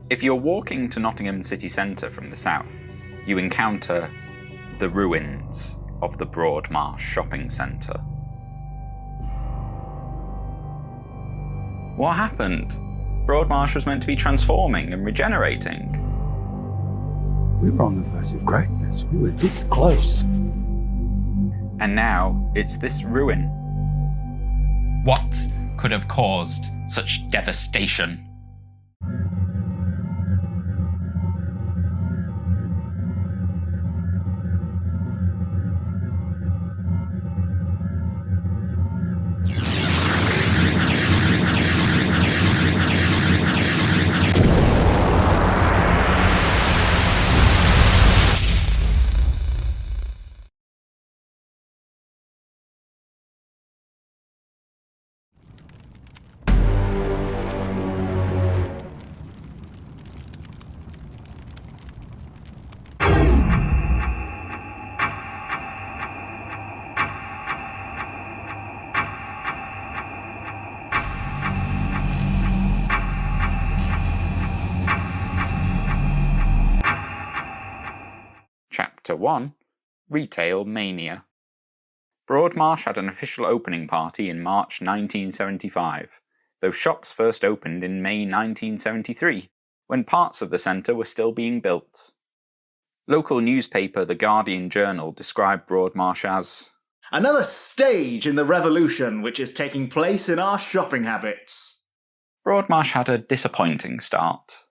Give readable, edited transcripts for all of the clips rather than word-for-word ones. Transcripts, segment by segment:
If you're walking to Nottingham city centre from the south, you encounter the ruins of the Broadmarsh shopping centre. What happened? Broadmarsh was meant to be transforming and regenerating. We were on the verge of greatness. We were this close. And now it's this ruin. What could have caused such devastation? Chapter 1: Retail Mania. Broadmarsh had an official opening party in March 1975, though shops first opened in May 1973, when parts of the centre were still being built. Local newspaper The Guardian Journal described Broadmarsh as another stage in the revolution which is taking place in our shopping habits. Broadmarsh had a disappointing start.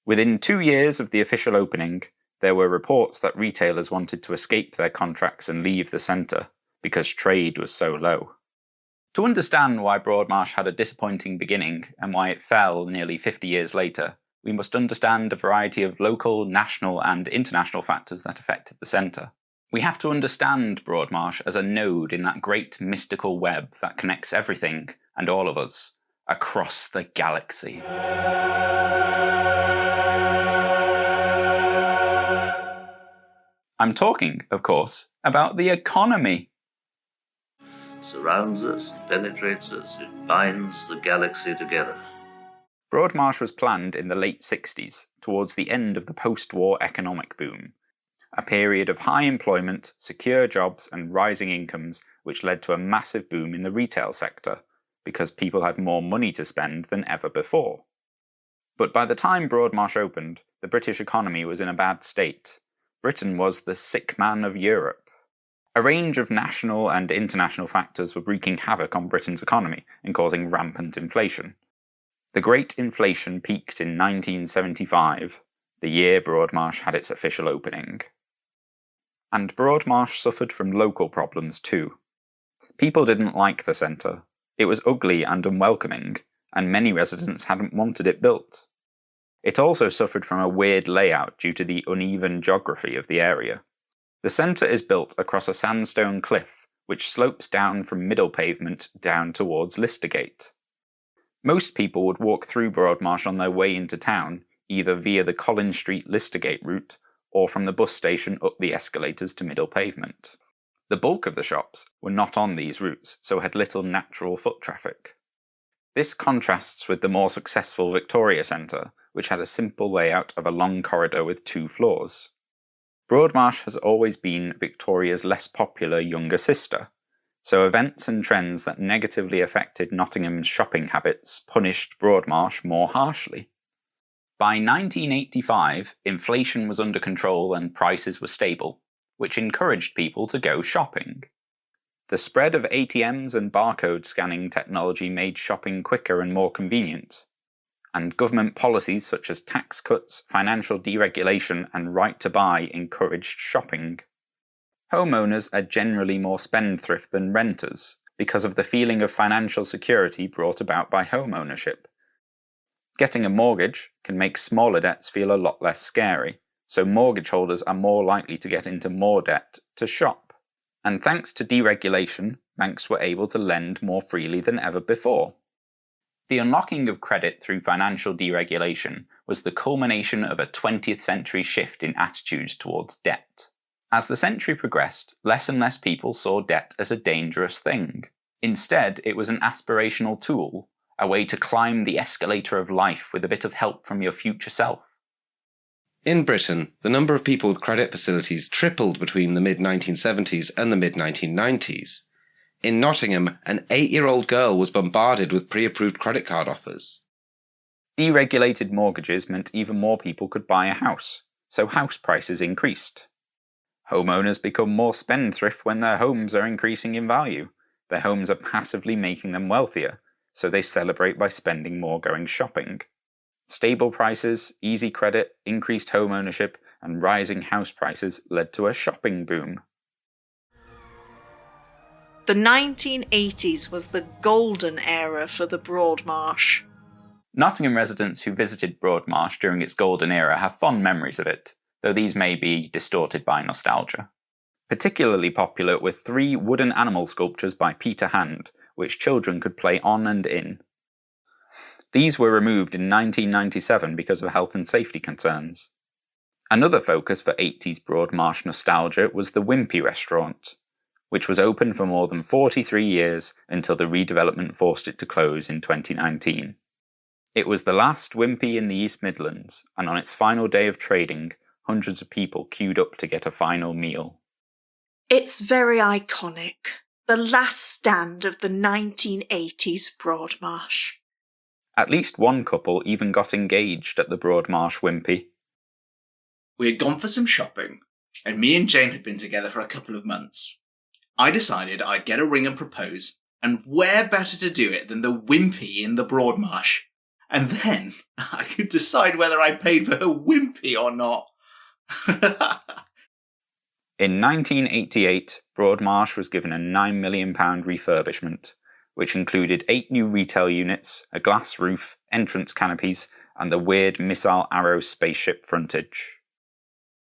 Within 2 years of the official opening, there were reports that retailers wanted to escape their contracts and leave the centre because trade was so low. To understand why Broadmarsh had a disappointing beginning and why it fell nearly 50 years later, we must understand a variety of local, national and international factors that affected the centre. We have to understand Broadmarsh as a node in that great mystical web that connects everything and all of us across the galaxy. I'm talking, of course, about the economy. Surrounds us, penetrates us, it binds the galaxy together. Broadmarsh was planned in the late 60s, towards the end of the post-war economic boom, a period of high employment, secure jobs and rising incomes which led to a massive boom in the retail sector, because people had more money to spend than ever before. But by the time Broadmarsh opened, the British economy was in a bad state. Britain was the sick man of Europe. A range of national and international factors were wreaking havoc on Britain's economy and causing rampant inflation. The Great Inflation peaked in 1975, the year Broadmarsh had its official opening. And Broadmarsh suffered from local problems too. People didn't like the centre. It was ugly and unwelcoming, and many residents hadn't wanted it built. It also suffered from a weird layout due to the uneven geography of the area. The centre is built across a sandstone cliff, which slopes down from middle pavement down towards Listergate. Most people would walk through Broadmarsh on their way into town, either via the Collins Street Listergate route, or from the bus station up the escalators to middle pavement. The bulk of the shops were not on these routes, so had little natural foot traffic. This contrasts with the more successful Victoria Centre, which had a simple layout of a long corridor with 2 floors. Broadmarsh has always been Victoria's less popular younger sister, so events and trends that negatively affected Nottingham's shopping habits punished Broadmarsh more harshly. By 1985, inflation was under control and prices were stable, which encouraged people to go shopping. The spread of ATMs and barcode scanning technology made shopping quicker and more convenient, and government policies such as tax cuts, financial deregulation and right to buy encouraged shopping. Homeowners are generally more spendthrift than renters because of the feeling of financial security brought about by home ownership. Getting a mortgage can make smaller debts feel a lot less scary, so mortgage holders are more likely to get into more debt to shop. And thanks to deregulation, banks were able to lend more freely than ever before. The unlocking of credit through financial deregulation was the culmination of a 20th century shift in attitudes towards debt. As the century progressed, less and less people saw debt as a dangerous thing. Instead, it was an aspirational tool, a way to climb the escalator of life with a bit of help from your future self. In Britain, the number of people with credit facilities tripled between the mid-1970s and the mid-1990s. In Nottingham, an 8-year-old girl was bombarded with pre-approved credit card offers. Deregulated mortgages meant even more people could buy a house, so house prices increased. Homeowners become more spendthrift when their homes are increasing in value. Their homes are passively making them wealthier, so they celebrate by spending more going shopping. Stable prices, easy credit, increased home ownership, and rising house prices led to a shopping boom. The 1980s was the golden era for the Broadmarsh. Nottingham residents who visited Broadmarsh during its golden era have fond memories of it, though these may be distorted by nostalgia. Particularly popular were 3 wooden animal sculptures by Peter Hand, which children could play on and in. These were removed in 1997 because of health and safety concerns. Another focus for 80s Broadmarsh nostalgia was the Wimpy restaurant, which was open for more than 43 years until the redevelopment forced it to close in 2019. It was the last Wimpy in the East Midlands, and on its final day of trading, hundreds of people queued up to get a final meal. It's very iconic. The last stand of the 1980s Broadmarsh. At least one couple even got engaged at the Broadmarsh Wimpy. We had gone for some shopping, and me and Jane had been together for a couple of months. I decided I'd get a ring and propose, and where better to do it than the Wimpy in the Broadmarsh? And then I could decide whether I paid for her Wimpy or not. In 1988, Broadmarsh was given a £9 million refurbishment, which included 8 new retail units, a glass roof, entrance canopies, and the weird Missile Arrow spaceship frontage.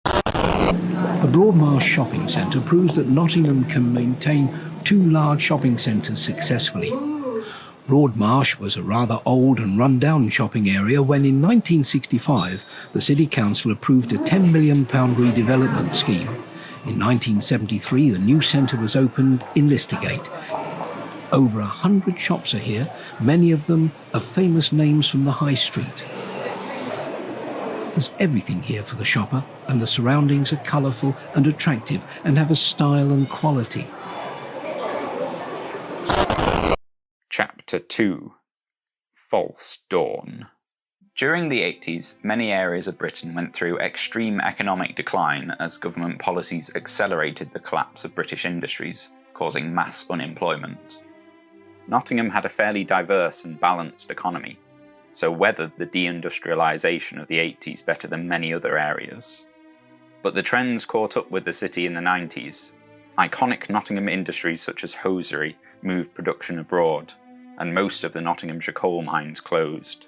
The Broadmarsh Shopping Centre proves that Nottingham can maintain 2 large shopping centres successfully. Broadmarsh was a rather old and run-down shopping area when in 1965 the City Council approved a £10 million redevelopment scheme. In 1973 the new centre was opened in Listigate. Over 100 shops are here, many of them of famous names from the High Street. There's everything here for the shopper, and the surroundings are colourful and attractive and have a style and quality. Chapter 2. False Dawn. During the 80s, many areas of Britain went through extreme economic decline as government policies accelerated the collapse of British industries, causing mass unemployment. Nottingham had a fairly diverse and balanced economy, so weathered the deindustrialisation of the 80s better than many other areas. But the trends caught up with the city in the 90s. Iconic Nottingham industries such as hosiery moved production abroad, and most of the Nottinghamshire coal mines closed.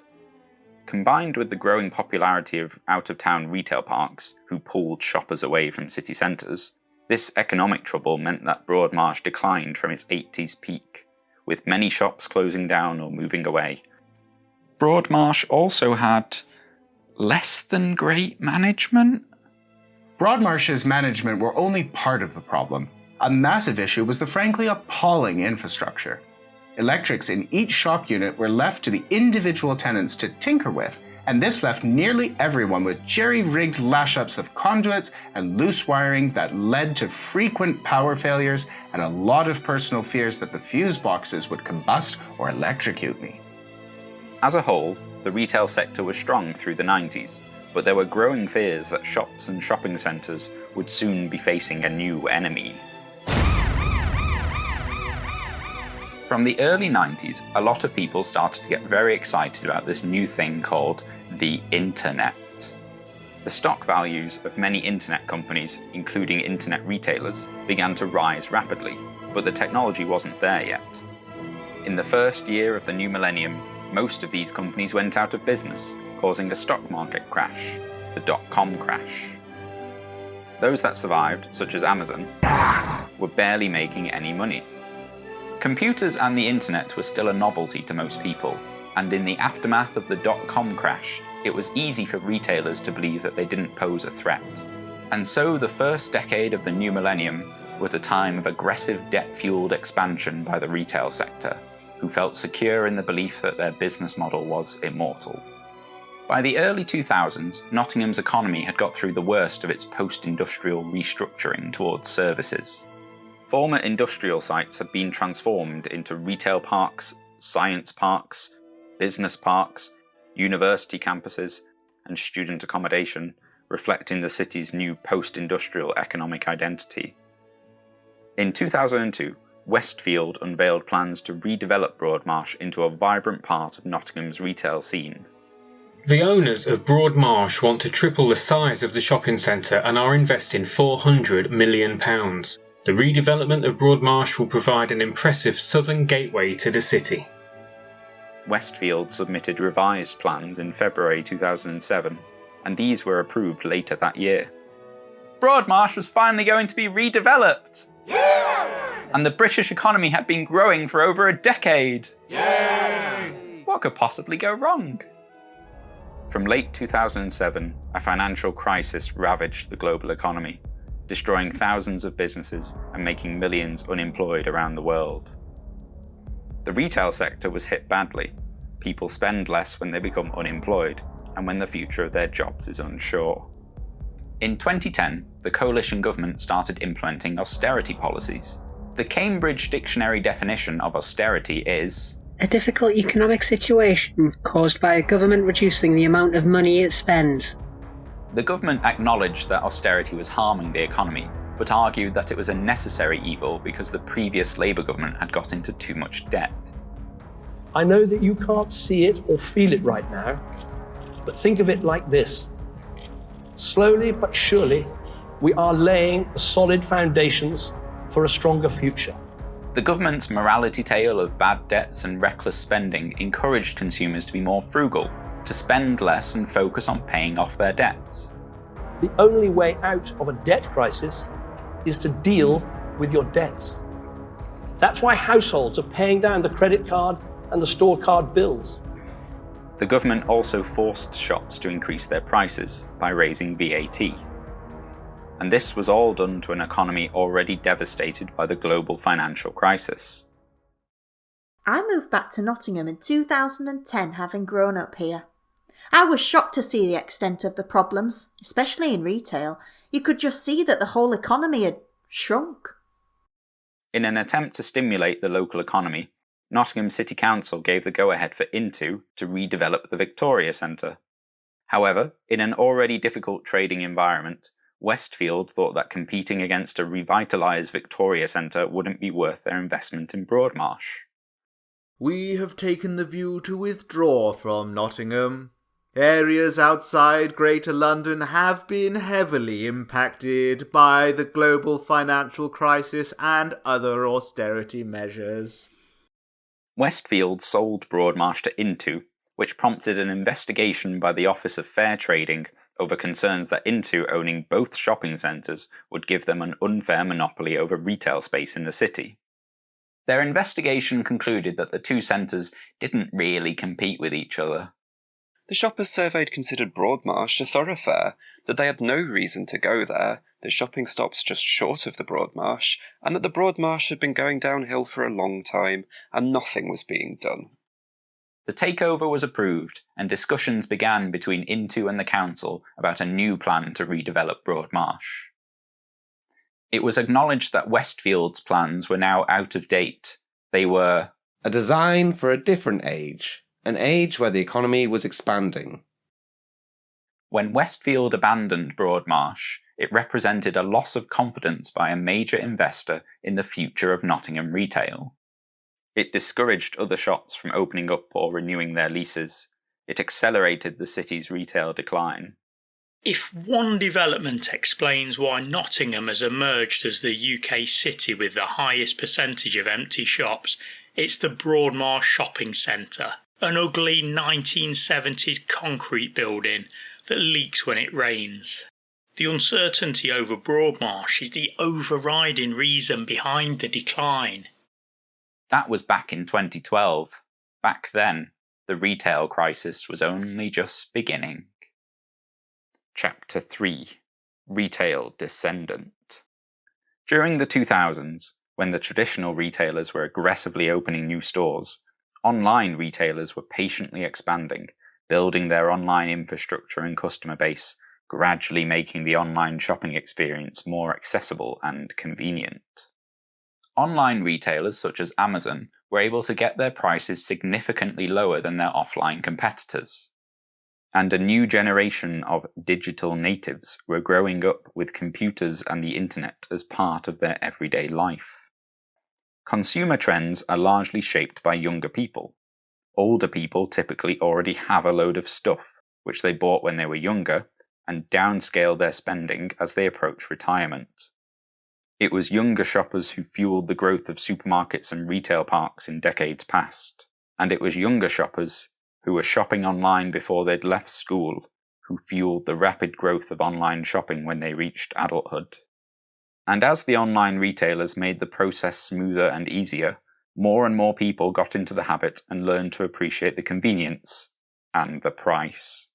Combined with the growing popularity of out-of-town retail parks, who pulled shoppers away from city centres, this economic trouble meant that Broadmarsh declined from its 80s peak, with many shops closing down or moving away. Broadmarsh also had less than great management. Broadmarsh's management were only part of the problem. A massive issue was the frankly appalling infrastructure. Electrics in each shop unit were left to the individual tenants to tinker with, and this left nearly everyone with jerry-rigged lash-ups of conduits and loose wiring that led to frequent power failures and a lot of personal fears that the fuse boxes would combust or electrocute me. As a whole, the retail sector was strong through the 90s, but there were growing fears that shops and shopping centres would soon be facing a new enemy. From the early 90s, a lot of people started to get very excited about this new thing called the internet. The stock values of many internet companies, including internet retailers, began to rise rapidly, but the technology wasn't there yet. In the first year of the new millennium, most of these companies went out of business, causing a stock market crash, the dot-com crash. Those that survived, such as Amazon, were barely making any money. Computers and the internet were still a novelty to most people, and in the aftermath of the dot-com crash, it was easy for retailers to believe that they didn't pose a threat. And so the first decade of the new millennium was a time of aggressive debt-fueled expansion by the retail sector, who who felt secure in the belief that their business model was immortal. By the early 2000s, Nottingham's economy had got through the worst of its post-industrial restructuring towards services. Former industrial sites had been transformed into retail parks, science parks, business parks, university campuses, and student accommodation, reflecting the city's new post-industrial economic identity. In 2002, Westfield unveiled plans to redevelop Broadmarsh into a vibrant part of Nottingham's retail scene. The owners of Broadmarsh want to triple the size of the shopping centre and are investing £400 million. The redevelopment of Broadmarsh will provide an impressive southern gateway to the city. Westfield submitted revised plans in February 2007, and these were approved later that year. Broadmarsh was finally going to be redeveloped! Yeah! And the British economy had been growing for over a decade! Yay! What could possibly go wrong? From late 2007, a financial crisis ravaged the global economy, destroying thousands of businesses and making millions unemployed around the world. The retail sector was hit badly. People spend less when they become unemployed and when the future of their jobs is unsure. In 2010, the coalition government started implementing austerity policies. The Cambridge Dictionary definition of austerity is a difficult economic situation caused by a government reducing the amount of money it spends. The government acknowledged that austerity was harming the economy, but argued that it was a necessary evil because the previous Labour government had got into too much debt. I know that you can't see it or feel it right now, but think of it like this. Slowly but surely, we are laying the solid foundations for a stronger future. The government's morality tale of bad debts and reckless spending encouraged consumers to be more frugal, to spend less and focus on paying off their debts. The only way out of a debt crisis is to deal with your debts. That's why households are paying down the credit card and the store card bills. The government also forced shops to increase their prices by raising VAT. And this was all done to an economy already devastated by the global financial crisis. I moved back to Nottingham in 2010, having grown up here. I was shocked to see the extent of the problems, especially in retail. You could just see that the whole economy had shrunk. In an attempt to stimulate the local economy, Nottingham City Council gave the go-ahead for Into to redevelop the Victoria Centre. However, in an already difficult trading environment, Westfield thought that competing against a revitalised Victoria Centre wouldn't be worth their investment in Broadmarsh. We have taken the view to withdraw from Nottingham. Areas outside Greater London have been heavily impacted by the global financial crisis and other austerity measures. Westfield sold Broadmarsh to Into, which prompted an investigation by the Office of Fair Trading over concerns that Into owning both shopping centres would give them an unfair monopoly over retail space in the city. Their investigation concluded that the two centres didn't really compete with each other. The shoppers surveyed considered Broadmarsh a thoroughfare, that they had no reason to go there, that shopping stops just short of the Broadmarsh, and that the Broadmarsh had been going downhill for a long time, and nothing was being done. The takeover was approved, and discussions began between Into and the council about a new plan to redevelop Broadmarsh. It was acknowledged that Westfield's plans were now out of date. They were a design for a different age, an age where the economy was expanding. When Westfield abandoned Broadmarsh, it represented a loss of confidence by a major investor in the future of Nottingham retail. It discouraged other shops from opening up or renewing their leases. It accelerated the city's retail decline. If one development explains why Nottingham has emerged as the UK city with the highest percentage of empty shops, it's the Broadmarsh shopping centre, an ugly 1970s concrete building that leaks when it rains. The uncertainty over Broadmarsh is the overriding reason behind the decline. That was back in 2012. Back then, the retail crisis was only just beginning. Chapter 3. Retail Descendant. During the 2000s, when the traditional retailers were aggressively opening new stores, online retailers were patiently expanding, building their online infrastructure and customer base, gradually making the online shopping experience more accessible and convenient. Online retailers such as Amazon were able to get their prices significantly lower than their offline competitors. And a new generation of digital natives were growing up with computers and the internet as part of their everyday life. Consumer trends are largely shaped by younger people. Older people typically already have a load of stuff, which they bought when they were younger, and downscale their spending as they approach retirement. It was younger shoppers who fueled the growth of supermarkets and retail parks in decades past, and it was younger shoppers who were shopping online before they'd left school who fueled the rapid growth of online shopping when they reached adulthood. And as the online retailers made the process smoother and easier, more and more people got into the habit and learned to appreciate the convenience and the price.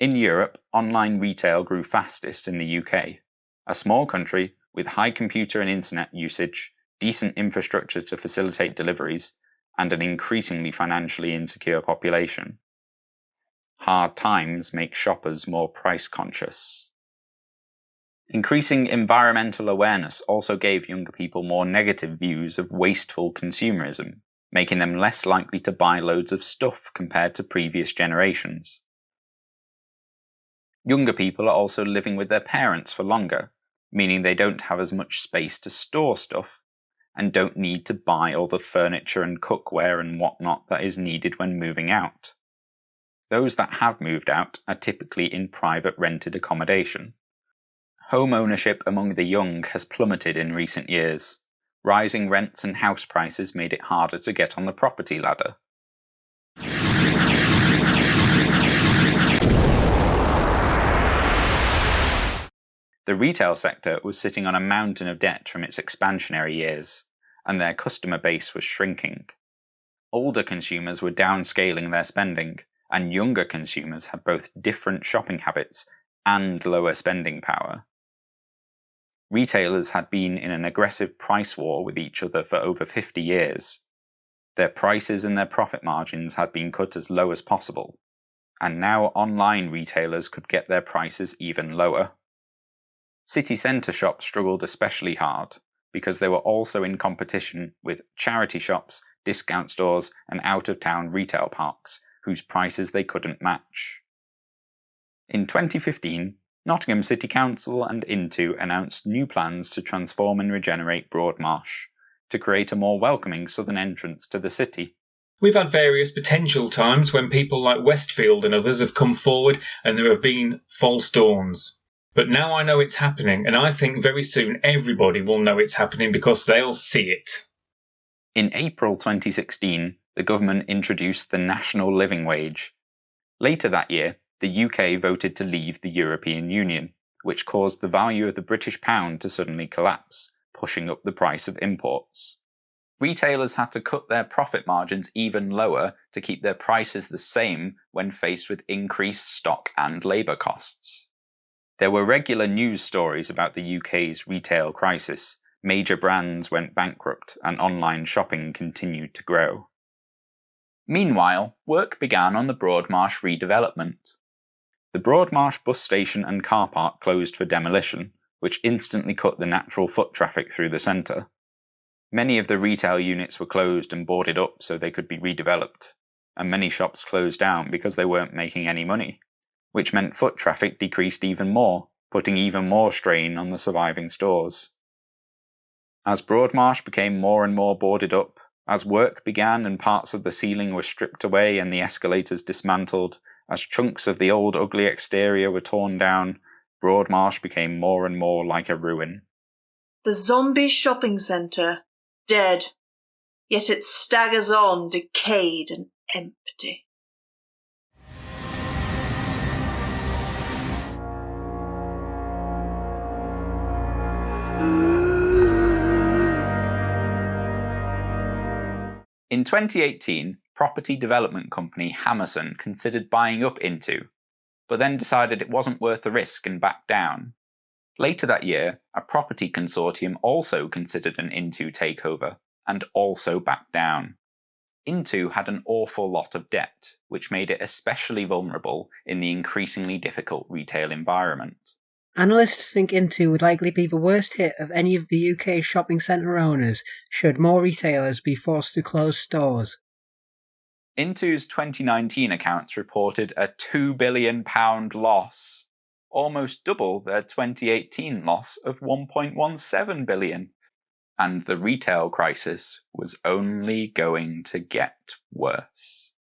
In Europe, online retail grew fastest in the UK, a small country with high computer and internet usage, decent infrastructure to facilitate deliveries, and an increasingly financially insecure population. Hard times make shoppers more price conscious. Increasing environmental awareness also gave younger people more negative views of wasteful consumerism, making them less likely to buy loads of stuff compared to previous generations. Younger people are also living with their parents for longer, meaning they don't have as much space to store stuff, and don't need to buy all the furniture and cookware and whatnot that is needed when moving out. Those that have moved out are typically in private rented accommodation. Home ownership among the young has plummeted in recent years. Rising rents and house prices made it harder to get on the property ladder. The retail sector was sitting on a mountain of debt from its expansionary years, and their customer base was shrinking. Older consumers were downscaling their spending, and younger consumers had both different shopping habits and lower spending power. Retailers had been in an aggressive price war with each other for over 50 years. Their prices and their profit margins had been cut as low as possible, and now online retailers could get their prices even lower. City centre shops struggled especially hard, because they were also in competition with charity shops, discount stores, and out-of-town retail parks, whose prices they couldn't match. In 2015, Nottingham City Council and Into announced new plans to transform and regenerate Broadmarsh, to create a more welcoming southern entrance to the city. We've had various potential times when people like Westfield and others have come forward and there have been false dawns. But now I know it's happening, and I think very soon everybody will know it's happening because they'll see it. In April 2016, the government introduced the national living wage. Later that year, the UK voted to leave the European Union, which caused the value of the British pound to suddenly collapse, pushing up the price of imports. Retailers had to cut their profit margins even lower to keep their prices the same when faced with increased stock and labour costs. There were regular news stories about the UK's retail crisis. Major brands went bankrupt and online shopping continued to grow. Meanwhile, work began on the Broadmarsh redevelopment. The Broadmarsh bus station and car park closed for demolition, which instantly cut the natural foot traffic through the centre. Many of the retail units were closed and boarded up so they could be redeveloped, and many shops closed down because they weren't making any money, which meant foot traffic decreased even more, putting even more strain on the surviving stores. As Broadmarsh became more and more boarded up, as work began and parts of the ceiling were stripped away and the escalators dismantled, as chunks of the old ugly exterior were torn down, Broadmarsh became more and more like a ruin. The zombie shopping centre, dead, yet it staggers on, decayed and empty. In 2018, property development company Hammerson considered buying up Into, but then decided it wasn't worth the risk and backed down. Later that year, a property consortium also considered an Into takeover, and also backed down. Into had an awful lot of debt, which made it especially vulnerable in the increasingly difficult retail environment. Analysts think Into would likely be the worst hit of any of the UK shopping centre owners should more retailers be forced to close stores. Into's 2019 accounts reported a £2 billion loss, almost double their 2018 loss of £1.17 billion. And the retail crisis was only going to get worse.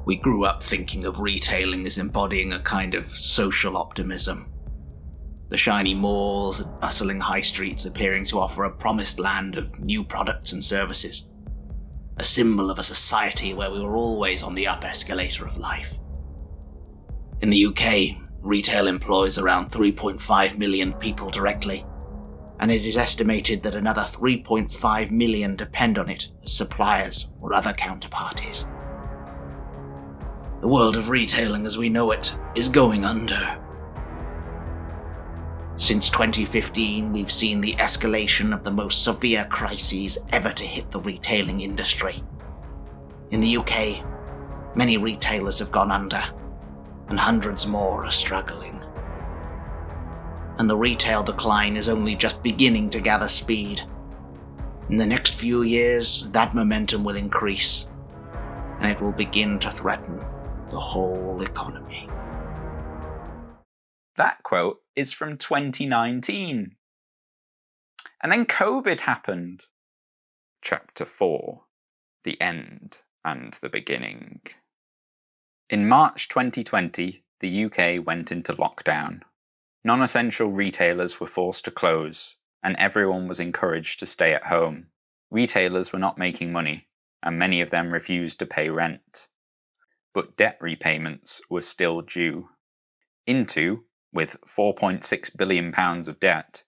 We grew up thinking of retailing as embodying a kind of social optimism. The shiny malls and bustling high streets appearing to offer a promised land of new products and services. A symbol of a society where we were always on the up escalator of life. In the UK, retail employs around 3.5 million people directly, and it is estimated that another 3.5 million depend on it as suppliers or other counterparties. The world of retailing as we know it is going under. Since 2015, we've seen the escalation of the most severe crises ever to hit the retailing industry. In the UK, many retailers have gone under, and hundreds more are struggling. And the retail decline is only just beginning to gather speed. In the next few years, that momentum will increase, and it will begin to threaten the whole economy. That quote is from 2019. And then COVID happened. Chapter 4. The End and the Beginning. In March 2020, the UK went into lockdown. Non-essential retailers were forced to close, and everyone was encouraged to stay at home. Retailers were not making money, and many of them refused to pay rent. But debt repayments were still due. Into, with £4.6 billion of debt,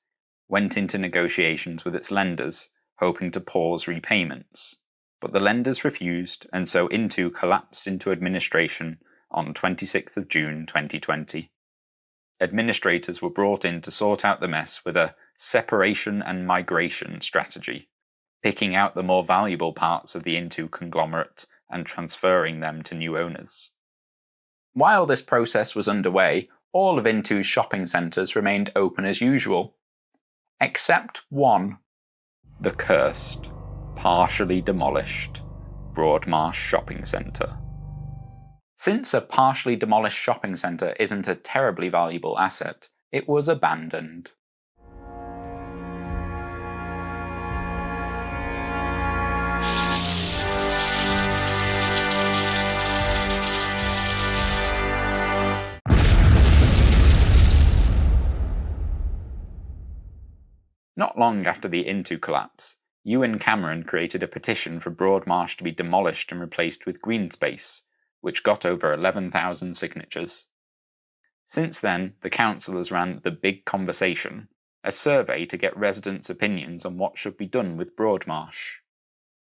went into negotiations with its lenders, hoping to pause repayments. But the lenders refused, and so Into collapsed into administration on 26th of June 2020. Administrators were brought in to sort out the mess with a separation and migration strategy, picking out the more valuable parts of the Into conglomerate and transferring them to new owners. While this process was underway, all of Into's shopping centres remained open as usual, except one, the cursed, partially demolished Broadmarsh shopping centre. Since a partially demolished shopping centre isn't a terribly valuable asset, it was abandoned. Not long after the Into collapse, Ewan Cameron created a petition for Broadmarsh to be demolished and replaced with green space, which got over 11,000 signatures. Since then, the councillors ran The Big Conversation, a survey to get residents' opinions on what should be done with Broadmarsh.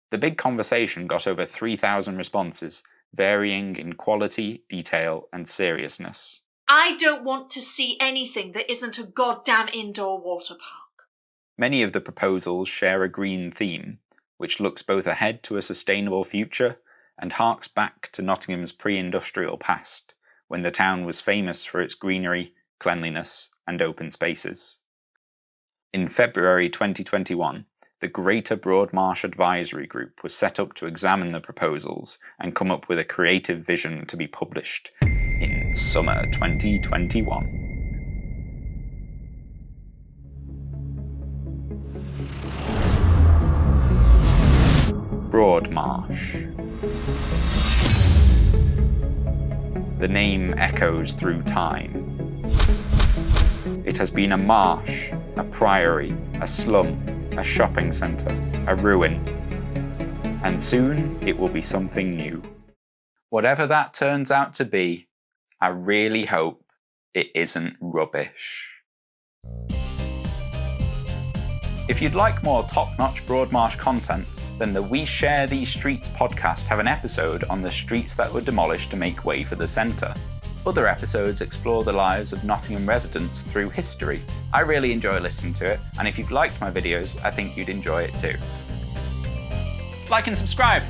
The Big Conversation got over 3,000 responses, varying in quality, detail, and seriousness. I don't want to see anything that isn't a goddamn indoor water park. Many of the proposals share a green theme, which looks both ahead to a sustainable future and harks back to Nottingham's pre-industrial past, when the town was famous for its greenery, cleanliness, and open spaces. In February 2021, the Greater Broadmarsh Advisory Group was set up to examine the proposals and come up with a creative vision to be published in summer 2021. Broadmarsh. The name echoes through time. It has been a marsh, a priory, a slum, a shopping centre, a ruin. And soon it will be something new. Whatever that turns out to be, I really hope it isn't rubbish. If you'd like more top-notch Broadmarsh content, then the We Share These Streets podcast have an episode on the streets that were demolished to make way for the centre. Other episodes explore the lives of Nottingham residents through history. I really enjoy listening to it, and if you've liked my videos, I think you'd enjoy it too. Like and subscribe.